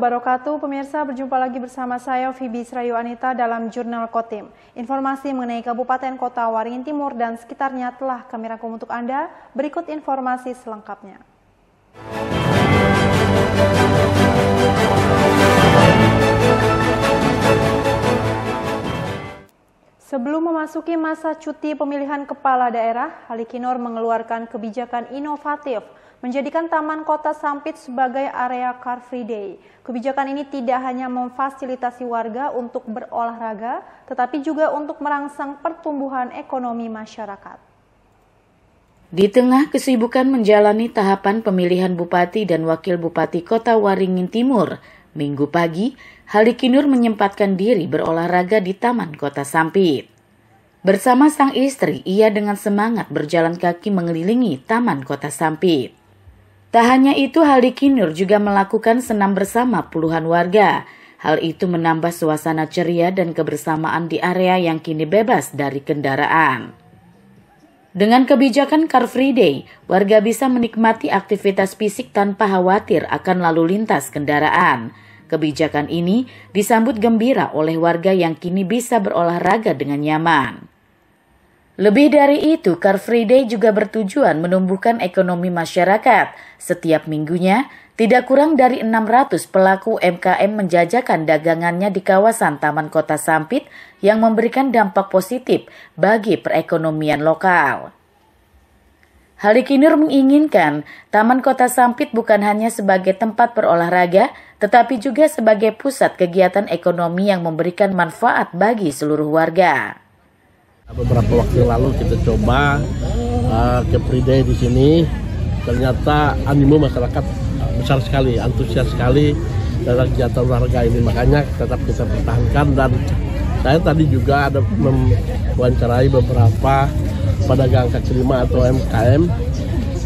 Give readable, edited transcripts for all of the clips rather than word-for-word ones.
wabarakatuh. Pemirsa, berjumpa lagi bersama saya Fibi Srayu Anita dalam Jurnal Kotim. Informasi mengenai Kabupaten Kota Waringin Timur dan sekitarnya telah kami rangkum untuk Anda. Berikut informasi selengkapnya. Sebelum memasuki masa cuti pemilihan kepala daerah, Halikinor mengeluarkan kebijakan inovatif menjadikan Taman Kota Sampit sebagai area Car Free Day. Kebijakan ini tidak hanya memfasilitasi warga untuk berolahraga, tetapi juga untuk merangsang pertumbuhan ekonomi masyarakat. Di tengah kesibukan menjalani tahapan pemilihan Bupati dan Wakil Bupati Kota Waringin Timur, Minggu pagi, Halikinor menyempatkan diri berolahraga di Taman Kota Sampit. Bersama sang istri, ia dengan semangat berjalan kaki mengelilingi Taman Kota Sampit. Tak hanya itu, Halikinor juga melakukan senam bersama puluhan warga. Hal itu menambah suasana ceria dan kebersamaan di area yang kini bebas dari kendaraan. Dengan kebijakan Car Free Day, warga bisa menikmati aktivitas fisik tanpa khawatir akan lalu lintas kendaraan. Kebijakan ini disambut gembira oleh warga yang kini bisa berolahraga dengan nyaman. Lebih dari itu, Car Free Day juga bertujuan menumbuhkan ekonomi masyarakat. Setiap minggunya, tidak kurang dari 600 pelaku UMKM menjajakan dagangannya di kawasan Taman Kota Sampit yang memberikan dampak positif bagi perekonomian lokal. Halikinor menginginkan Taman Kota Sampit bukan hanya sebagai tempat berolahraga, tetapi juga sebagai pusat kegiatan ekonomi yang memberikan manfaat bagi seluruh warga. Beberapa waktu lalu kita coba ke Free Day di sini, ternyata animo masyarakat besar sekali, antusias sekali dalam kegiatan olahraga ini. Makanya tetap kita pertahankan, dan saya tadi juga ada mewawancarai beberapa pedagang kaki lima atau UMKM.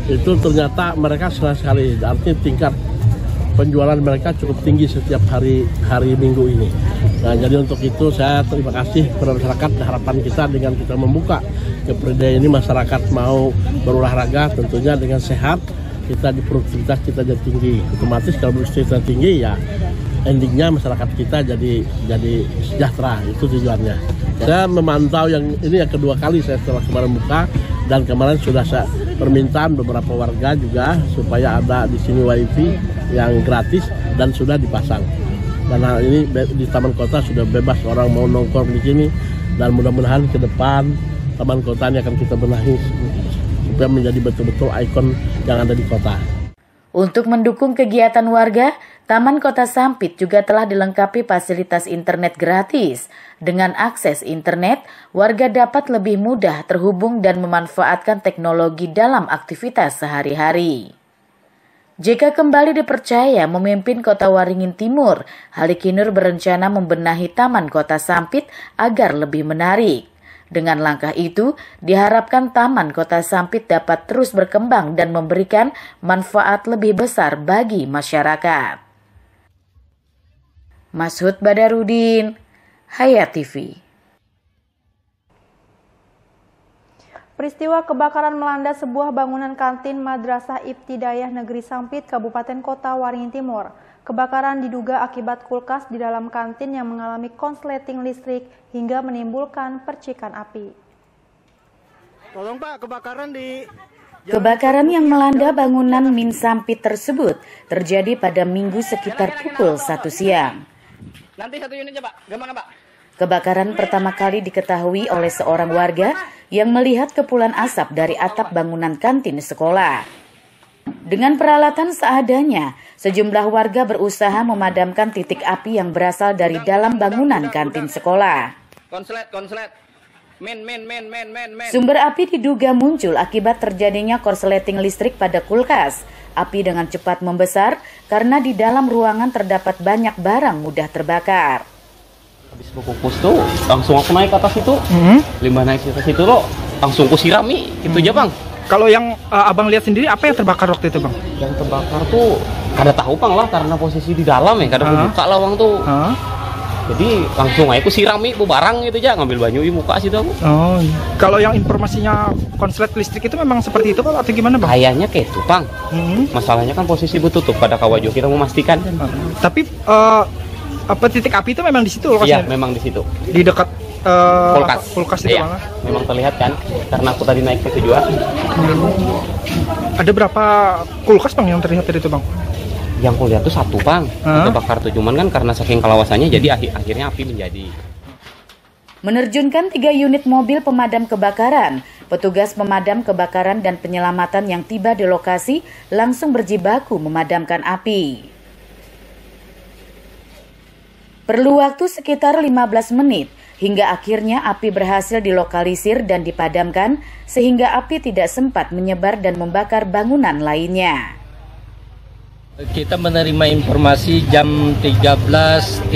Itu ternyata mereka senang sekali, artinya tingkat penjualan mereka cukup tinggi setiap hari Minggu ini. Nah, jadi untuk itu saya terima kasih kepada masyarakat. Harapan kita dengan kita membuka ke Free Day ini, masyarakat mau berolahraga tentunya dengan sehat, kita di produktivitas kita jadi tinggi. Otomatis kalau produktivitas tinggi, ya endingnya masyarakat kita jadi sejahtera. Itu tujuannya. Saya memantau yang ini yang kedua kali saya setelah kemarin buka, dan kemarin sudah saya permintaan beberapa warga juga supaya ada di sini wifi yang gratis dan sudah dipasang. Dan hal ini di Taman Kota sudah bebas orang mau nongkrong di sini, dan mudah-mudahan ke depan Taman Kota ini akan kita benahi supaya menjadi betul-betul ikon yang ada di kota. Untuk mendukung kegiatan warga, Taman Kota Sampit juga telah dilengkapi fasilitas internet gratis. Dengan akses internet, warga dapat lebih mudah terhubung dan memanfaatkan teknologi dalam aktivitas sehari-hari. Jika kembali dipercaya memimpin Kota Waringin Timur, Halikinor berencana membenahi Taman Kota Sampit agar lebih menarik. Dengan langkah itu, diharapkan Taman Kota Sampit dapat terus berkembang dan memberikan manfaat lebih besar bagi masyarakat. Mashud Badarudin, Hayat TV. Peristiwa kebakaran melanda sebuah bangunan kantin Madrasah Ibtidaiyah Negeri Sampit, Kabupaten Kota Waringin Timur. Kebakaran diduga akibat kulkas di dalam kantin yang mengalami konsleting listrik hingga menimbulkan percikan api. Tolong Pak, Kebakaran yang melanda bangunan Min Sampit tersebut terjadi pada Minggu sekitar pukul 1 siang. Nanti satu unit aja Pak, gampang Pak. Kebakaran pertama kali diketahui oleh seorang warga yang melihat kepulan asap dari atap bangunan kantin sekolah. Dengan peralatan seadanya, sejumlah warga berusaha memadamkan titik api yang berasal dari dalam bangunan kantin sekolah. Konslet. Sumber api diduga muncul akibat terjadinya korsleting listrik pada kulkas. Api dengan cepat membesar karena di dalam ruangan terdapat banyak barang mudah terbakar. Habis kukus tuh, langsung aku naik ke atas itu. Limbah naik ke atas itu loh, langsung ku sirami, gitu aja Bang. Kalau yang abang lihat sendiri, apa yang terbakar waktu itu Bang? Yang terbakar tuh, kada tahu Bang lah, karena posisi di dalam ya, kada buka lawang tuh. Jadi langsung aja aku sirami bu barang gitu aja, ngambil banyu di muka situ aku. Oh, kalau yang informasinya konslet listrik itu memang seperti itu Pak atau gimana Bang? Kayaknya kayak itu Bang. Masalahnya kan posisi tutup pada kawajo kita memastikan kan. Tapi apa titik api itu memang di situ Iya, lokasinya? memang di situ. Di dekat Kulkas itu iya, Bang. memang terlihat kan karena aku tadi naik ke tujuan. Ada berapa kulkas Bang yang terlihat dari itu Bang? Yang aku lihat tuh satu Bang, kita bakar tuh, cuman kan karena saking kelawasannya jadi akhirnya api menjadi. Menerjunkan 3 unit mobil pemadam kebakaran, petugas pemadam kebakaran dan penyelamatan yang tiba di lokasi langsung berjibaku memadamkan api. Perlu waktu sekitar 15 menit hingga akhirnya api berhasil dilokalisir dan dipadamkan sehingga api tidak sempat menyebar dan membakar bangunan lainnya. Kita menerima informasi jam 13.32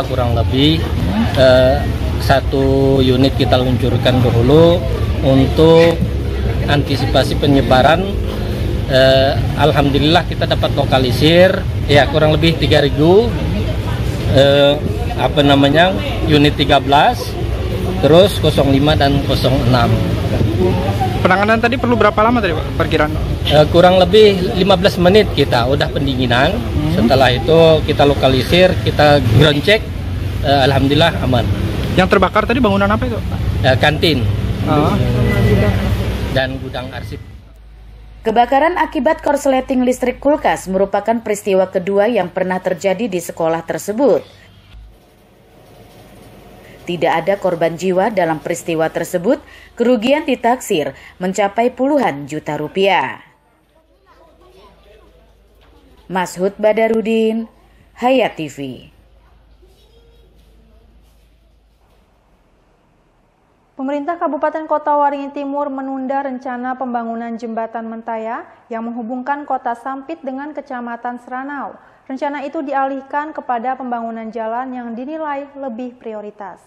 kurang lebih, satu unit kita luncurkan dahulu untuk antisipasi penyebaran. Alhamdulillah kita dapat lokalisir, ya kurang lebih 3.000 unit 13, terus 05 dan 06. Penanganan tadi perlu berapa lama tadi Pak perkiraan? Kurang lebih 15 menit kita udah pendinginan. Setelah itu kita lokalisir, kita ground check, alhamdulillah aman. Yang terbakar tadi bangunan apa itu? Kantin dan gudang arsip. Kebakaran akibat korsleting listrik kulkas merupakan peristiwa kedua yang pernah terjadi di sekolah tersebut. Tidak ada korban jiwa dalam peristiwa tersebut, kerugian ditaksir mencapai puluhan juta rupiah. Mashud Badarudin, Hayat TV. Pemerintah Kabupaten Kota Waringin Timur menunda rencana pembangunan jembatan Mentaya yang menghubungkan Kota Sampit dengan Kecamatan Seranau. Rencana itu dialihkan kepada pembangunan jalan yang dinilai lebih prioritas.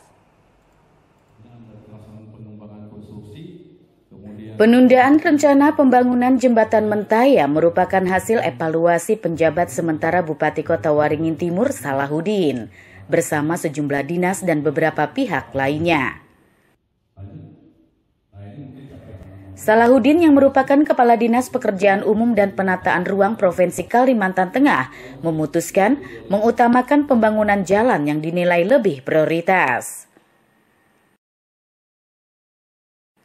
Penundaan rencana pembangunan jembatan Mentaya merupakan hasil evaluasi penjabat sementara Bupati Kota Waringin Timur Salahuddin bersama sejumlah dinas dan beberapa pihak lainnya. Salahuddin yang merupakan Kepala Dinas Pekerjaan Umum dan Penataan Ruang Provinsi Kalimantan Tengah memutuskan mengutamakan pembangunan jalan yang dinilai lebih prioritas.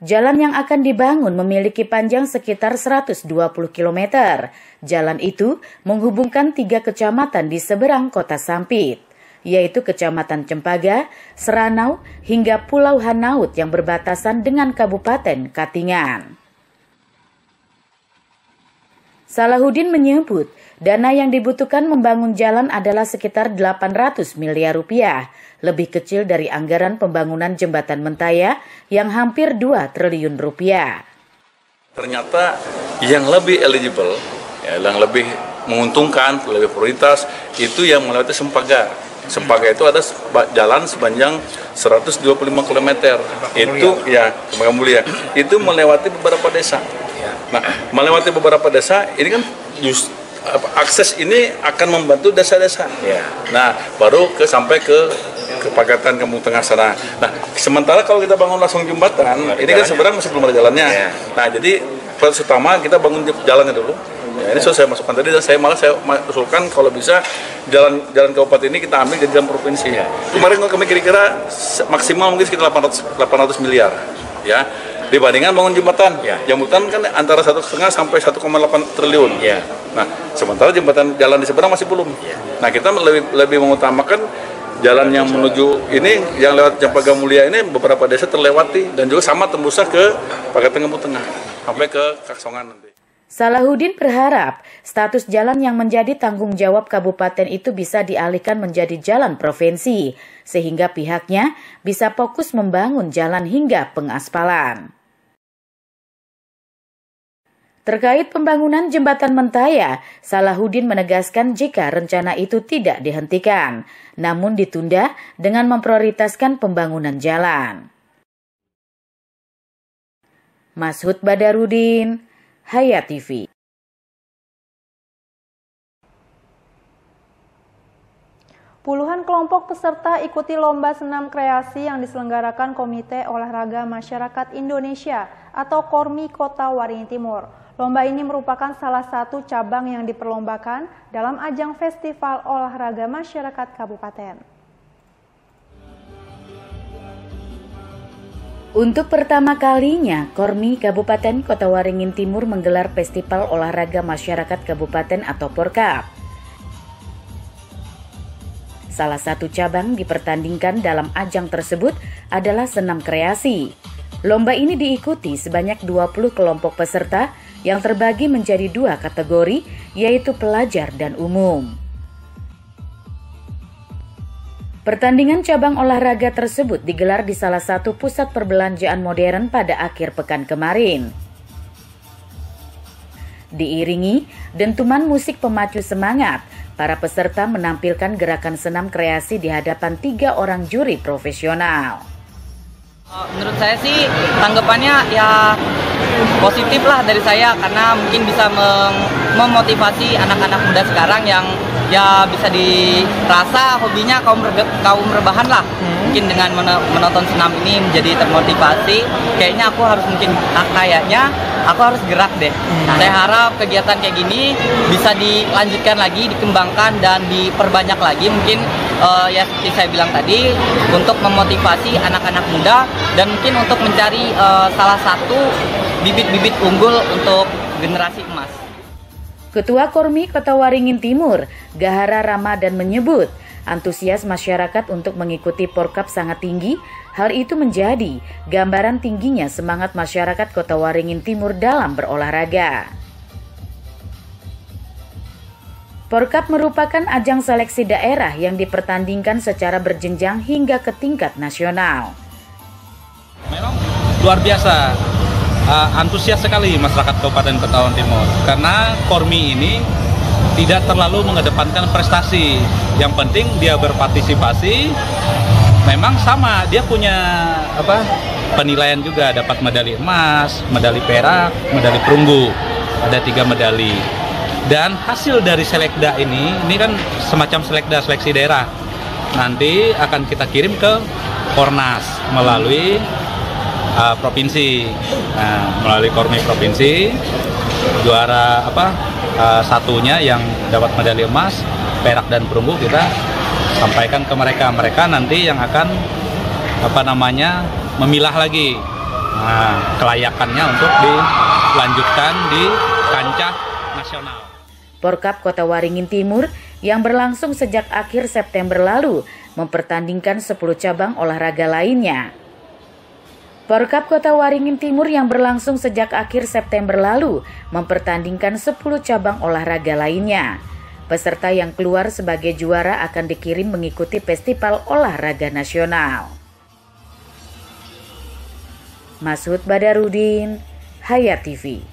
Jalan yang akan dibangun memiliki panjang sekitar 120 km. Jalan itu menghubungkan 3 kecamatan di seberang Kota Sampit, yaitu Kecamatan Cempaga, Seranau, hingga Pulau Hanaut yang berbatasan dengan Kabupaten Katingan. Salahuddin menyebut, dana yang dibutuhkan membangun jalan adalah sekitar 800 miliar rupiah, lebih kecil dari anggaran pembangunan jembatan Mentaya yang hampir 2 triliun rupiah. Ternyata yang lebih eligible, yang lebih menguntungkan, lebih prioritas, itu yang melewati Sempaga. Sempaga itu ada jalan sepanjang 125 km. Itu ya, Sempaga Mulia. Itu melewati beberapa desa. Nah, melewati beberapa desa ini kan akses ini akan membantu desa-desa. Nah, baru sampai ke Pagatan Kampung Tengah sana. Nah, sementara kalau kita bangun langsung jembatan, ini kan sebenarnya masih belum ada jalannya. Nah, jadi prioritas utama kita bangun jalannya dulu. Ya, ini sudah saya masukkan tadi, dan saya usulkan kalau bisa jalan kabupaten ini kita ambil jadi jalan provinsi. Kemarin kami kira-kira maksimal mungkin sekitar 800 miliar, ya. Dibandingkan bangun jembatan, jembatan kan antara 1,5 sampai 1,8 triliun. Nah, sementara jembatan jalan di seberang masih belum. Nah, kita lebih mengutamakan jalan yang menuju ini, yang lewat Cempaga Mulia ini beberapa desa terlewati dan juga sama tembusnya ke Pagatan Kampung Tengah sampai ke Kaksongan nanti. Salahuddin berharap status jalan yang menjadi tanggung jawab kabupaten itu bisa dialihkan menjadi jalan provinsi, sehingga pihaknya bisa fokus membangun jalan hingga pengaspalan. Terkait pembangunan jembatan Mentaya, Salahuddin menegaskan jika rencana itu tidak dihentikan, namun ditunda dengan memprioritaskan pembangunan jalan. Mashud Badarudin, Hayat TV. Puluhan Puluhan kelompok peserta ikuti lomba senam kreasi yang diselenggarakan Komite Olahraga Masyarakat Indonesia atau KORMI Kota Waringin Timur. Lomba ini merupakan salah satu cabang yang diperlombakan dalam ajang Festival Olahraga Masyarakat Kabupaten. Untuk pertama kalinya, KORMI Kabupaten Kota Waringin Timur menggelar Festival Olahraga Masyarakat Kabupaten atau Porkap. Salah satu cabang dipertandingkan dalam ajang tersebut adalah senam kreasi. Lomba ini diikuti sebanyak 20 kelompok peserta yang terbagi menjadi 2 kategori, yaitu pelajar dan umum. Pertandingan cabang olahraga tersebut digelar di salah satu pusat perbelanjaan modern pada akhir pekan kemarin. Diiringi dentuman musik pemacu semangat, para peserta menampilkan gerakan senam kreasi di hadapan 3 orang juri profesional. Menurut saya sih tanggapannya ya positif lah dari saya, karena mungkin bisa memotivasi anak-anak muda sekarang yang ya bisa dirasa hobinya kaum rebahan lah. Mungkin dengan menonton senam ini menjadi termotivasi, kayaknya aku harus gerak deh. Saya harap kegiatan kayak gini bisa dilanjutkan lagi, dikembangkan dan diperbanyak lagi. Mungkin ya seperti saya bilang tadi, untuk memotivasi anak-anak muda dan mungkin untuk mencari salah satu bibit-bibit unggul untuk generasi emas. Ketua KORMI Kota Waringin Timur, Gahara Ramadan menyebut, antusias masyarakat untuk mengikuti Porkap sangat tinggi. Hal itu menjadi gambaran tingginya semangat masyarakat Kota Waringin Timur dalam berolahraga. Porkap merupakan ajang seleksi daerah yang dipertandingkan secara berjenjang hingga ke tingkat nasional. Memang luar biasa, antusias sekali masyarakat Kabupaten Kota Waringin Timur, karena KORMI ini tidak terlalu mengedepankan prestasi. Yang penting dia berpartisipasi. Memang sama, dia punya penilaian juga, dapat medali emas, medali perak, medali perunggu, ada 3 medali. Dan hasil dari selekda ini kan semacam selekda seleksi daerah. Nanti akan kita kirim ke Kornas melalui provinsi. Nah, melalui KORMI provinsi, juara satunya yang dapat medali emas, perak dan perunggu kita sampaikan ke mereka. Mereka nanti yang akan memilah lagi kelayakannya untuk dilanjutkan di kancah nasional. Porkap Kota Waringin Timur yang berlangsung sejak akhir September lalu mempertandingkan 10 cabang olahraga lainnya. Porkap Kota Waringin Timur yang berlangsung sejak akhir September lalu mempertandingkan 10 cabang olahraga lainnya. Peserta yang keluar sebagai juara akan dikirim mengikuti Festival Olahraga Nasional. Masud Badarudin, Hayat TV.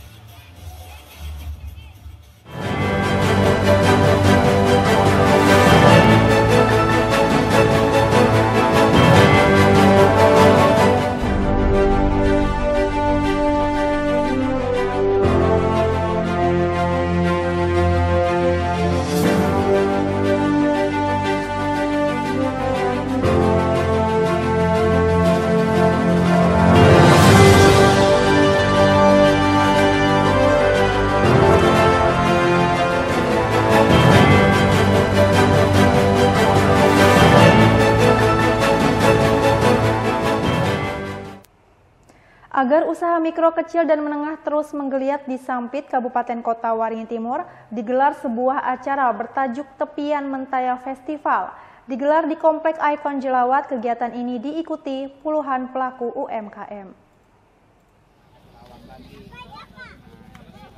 Agar usaha mikro, kecil, dan menengah terus menggeliat di Sampit, Kabupaten Kota Waringin Timur, digelar sebuah acara bertajuk Tepian Mentaya Festival. Digelar di Komplek Ikon Jelawat, kegiatan ini diikuti puluhan pelaku UMKM.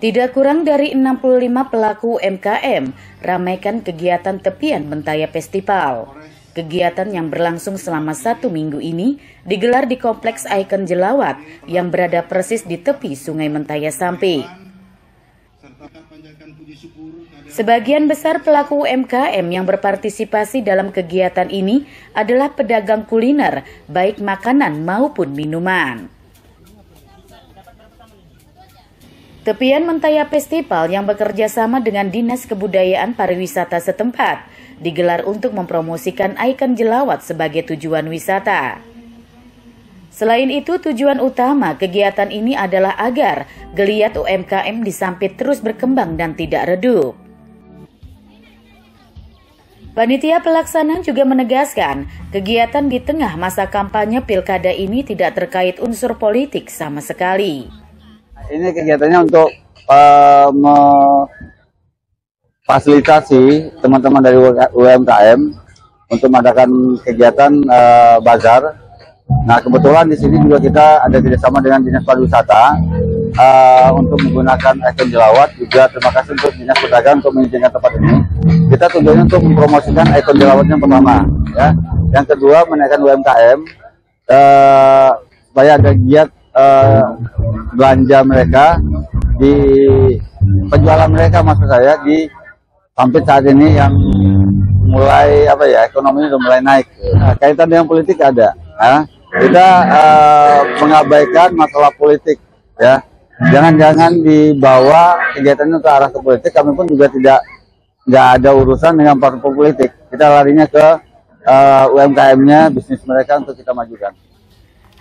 Tidak kurang dari 65 pelaku UMKM ramaikan kegiatan Tepian Mentaya Festival. Kegiatan yang berlangsung selama 1 minggu ini digelar di Kompleks Ikon Jelawat yang berada persis di tepi Sungai Mentaya Sampit. Sebagian besar pelaku UMKM yang berpartisipasi dalam kegiatan ini adalah pedagang kuliner, baik makanan maupun minuman. Tepian Mentaya Festival yang bekerja sama dengan Dinas Kebudayaan Pariwisata setempat digelar untuk mempromosikan ikon Jelawat sebagai tujuan wisata. Selain itu, tujuan utama kegiatan ini adalah agar geliat UMKM di Sampit terus berkembang dan tidak redup. Panitia pelaksana juga menegaskan, kegiatan di tengah masa kampanye pilkada ini tidak terkait unsur politik sama sekali. Ini kegiatannya untuk memfasilitasi teman-teman dari UMKM untuk mengadakan kegiatan bazar. Nah, kebetulan di sini juga kita ada kerjasama dengan Dinas Pariwisata untuk menggunakan ikon Jelawat. Juga terima kasih untuk Dinas Perdagangan untuk mengizinkan tempat ini. Kita tujuannya untuk mempromosikan ikon Jelawat yang pertama, ya. Yang kedua, menaikkan UMKM supaya ada giat belanja mereka di penjualan mereka, maksud saya di Sampit saat ini yang mulai ekonominya sudah mulai naik. Nah, kaitan dengan politik ada. Kita mengabaikan masalah politik, ya. Jangan-jangan dibawa kegiatan ke arah ke politik. Kami pun juga nggak ada urusan dengan partai politik. Kita larinya ke UMKM-nya, bisnis mereka untuk kita majukan.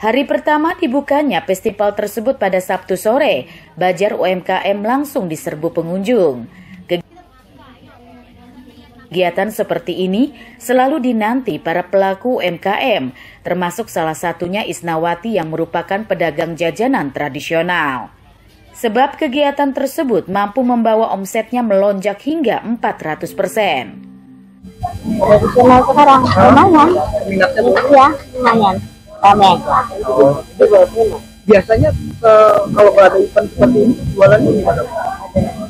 Hari pertama dibukanya festival tersebut pada Sabtu sore, bazar UMKM langsung diserbu pengunjung. Kegiatan seperti ini selalu dinanti para pelaku UMKM, termasuk salah satunya Isnawati yang merupakan pedagang jajanan tradisional. Sebab kegiatan tersebut mampu membawa omsetnya melonjak hingga 400%. Tradisional sekarang lumayan. Iya, lumayan. Ramai aja. Biasanya kalau ada event seperti ini jualannya gimana?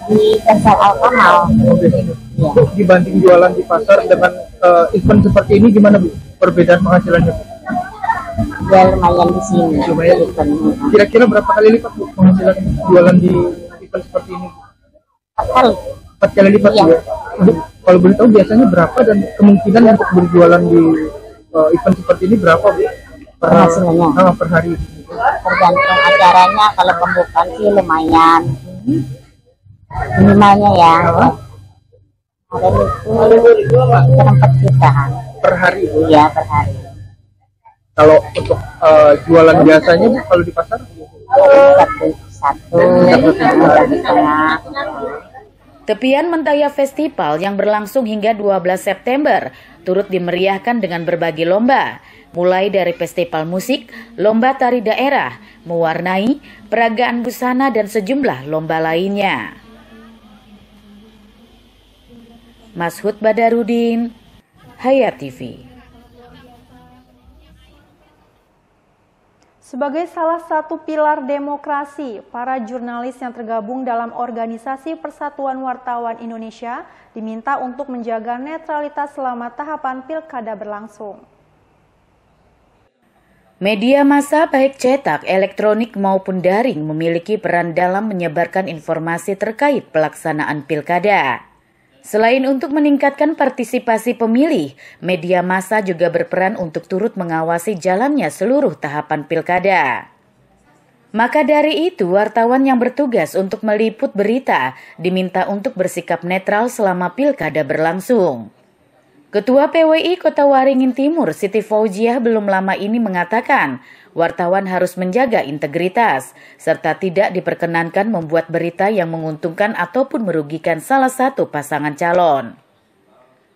Di pasar Al-Kamal. Ya. Dibanding jualan di pasar dengan event seperti ini gimana Bu? Perbedaan penghasilannya Bu? Ya lumayan di sini. Lumayan. Kira-kira berapa kali lipat Bu penghasilan jualan di event seperti ini? 4 kali. 4 kali lipat ya. Bu, kalau boleh tahu biasanya berapa dan kemungkinan untuk berjualan di event seperti ini berapa Bu? Penghasilannya? Per hari. Tergantung acaranya, kalau pembukaan sih lumayan. Minimalnya ya. Ada itu 4 jutaan. Per hari? Iya, per hari. Kalau untuk jualan biasanya Bu, kalau di pasar? Satu. Tepian Mentaya Festival yang berlangsung hingga 12 September turut dimeriahkan dengan berbagai lomba, mulai dari festival musik, lomba tari daerah, mewarnai, peragaan busana, dan sejumlah lomba lainnya. Mashud Badarudin, Hayat TV. Sebagai salah satu pilar demokrasi, para jurnalis yang tergabung dalam Organisasi Persatuan Wartawan Indonesia diminta untuk menjaga netralitas selama tahapan pilkada berlangsung. Media massa baik cetak, elektronik maupun daring memiliki peran dalam menyebarkan informasi terkait pelaksanaan pilkada. Selain untuk meningkatkan partisipasi pemilih, media massa juga berperan untuk turut mengawasi jalannya seluruh tahapan pilkada. Maka dari itu, wartawan yang bertugas untuk meliput berita diminta untuk bersikap netral selama pilkada berlangsung. Ketua PWI Kota Waringin Timur, Siti Fauziah, belum lama ini mengatakan wartawan harus menjaga integritas, serta tidak diperkenankan membuat berita yang menguntungkan ataupun merugikan salah satu pasangan calon.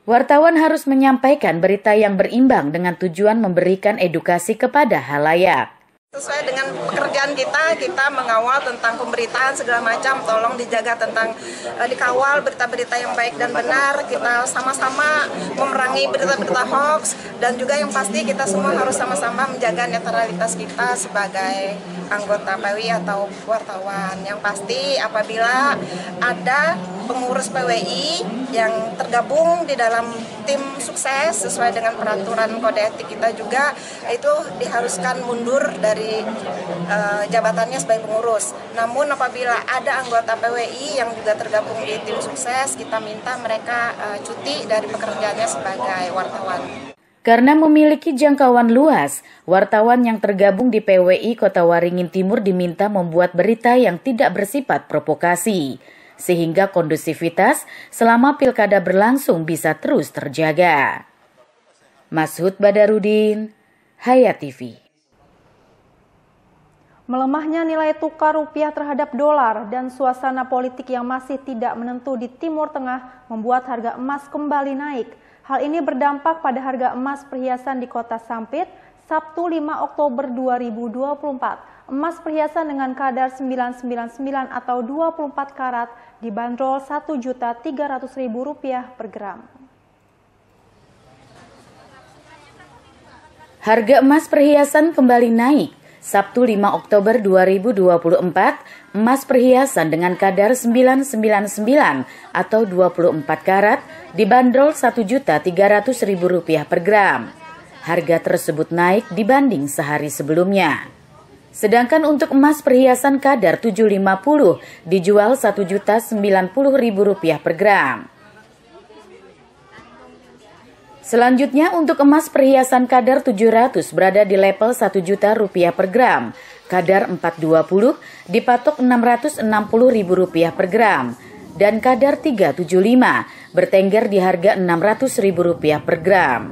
Wartawan harus menyampaikan berita yang berimbang dengan tujuan memberikan edukasi kepada halayak. Sesuai dengan pekerjaan kita mengawal tentang pemberitaan segala macam, tolong dijaga tentang dikawal berita-berita yang baik dan benar, kita sama-sama memerangi berita-berita hoax, dan juga yang pasti kita semua harus sama-sama menjaga netralitas kita sebagai anggota PWI atau wartawan. Yang pasti apabila ada pengurus PWI yang tergabung di dalam tim sukses sesuai dengan peraturan kode etik kita juga, itu diharuskan mundur dari jabatannya sebagai pengurus. Namun apabila ada anggota PWI yang juga tergabung di tim sukses, kita minta mereka cuti dari pekerjaannya sebagai wartawan. Karena memiliki jangkauan luas, wartawan yang tergabung di PWI Kota Waringin Timur diminta membuat berita yang tidak bersifat provokasi, sehingga kondusivitas selama pilkada berlangsung bisa terus terjaga. Masud Badarudin, Hayat TV. Melemahnya nilai tukar rupiah terhadap dolar dan suasana politik yang masih tidak menentu di Timur Tengah membuat harga emas kembali naik. Hal ini berdampak pada harga emas perhiasan di Kota Sampit, Sabtu 5 Oktober 2024. Emas perhiasan dengan kadar 999 atau 24 karat dibanderol Rp1.300.000 per gram. Harga emas perhiasan kembali naik. Sabtu 5 Oktober 2024, emas perhiasan dengan kadar 999 atau 24 karat dibanderol Rp1.300.000 per gram. Harga tersebut naik dibanding sehari sebelumnya. Sedangkan untuk emas perhiasan kadar 750 dijual Rp1.090.000 per gram. Selanjutnya untuk emas perhiasan kadar 700 berada di level Rp1.000.000 per gram. Kadar 420 dipatok Rp660.000 per gram. Dan kadar 375 bertengger di harga Rp600.000 per gram.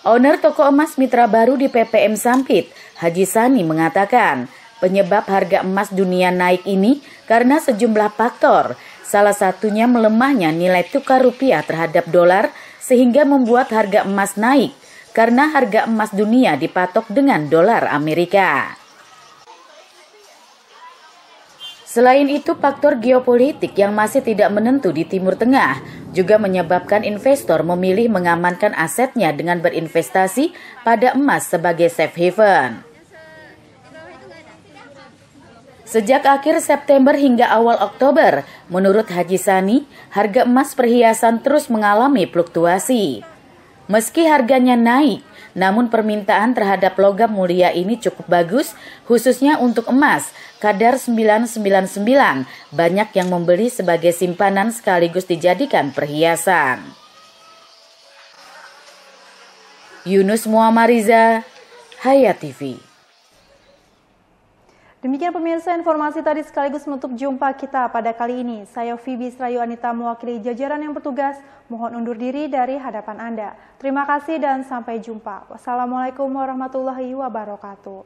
Owner toko emas Mitra Baru di PPM Sampit, Haji Sani mengatakan, penyebab harga emas dunia naik ini karena sejumlah faktor. Salah satunya melemahnya nilai tukar rupiah terhadap dolar sehingga membuat harga emas naik karena harga emas dunia dipatok dengan dolar Amerika. Selain itu, faktor geopolitik yang masih tidak menentu di Timur Tengah juga menyebabkan investor memilih mengamankan asetnya dengan berinvestasi pada emas sebagai safe haven. Sejak akhir September hingga awal Oktober, menurut Haji Sani, harga emas perhiasan terus mengalami fluktuasi. Meski harganya naik, namun permintaan terhadap logam mulia ini cukup bagus, khususnya untuk emas, kadar 999, banyak yang membeli sebagai simpanan sekaligus dijadikan perhiasan. Yunus Muammariza, Hayat TV. Demikian pemirsa, informasi tadi sekaligus menutup jumpa kita pada kali ini. Saya Fibi Srayu Anita mewakili jajaran yang bertugas, mohon undur diri dari hadapan Anda. Terima kasih dan sampai jumpa. Wassalamualaikum warahmatullahi wabarakatuh.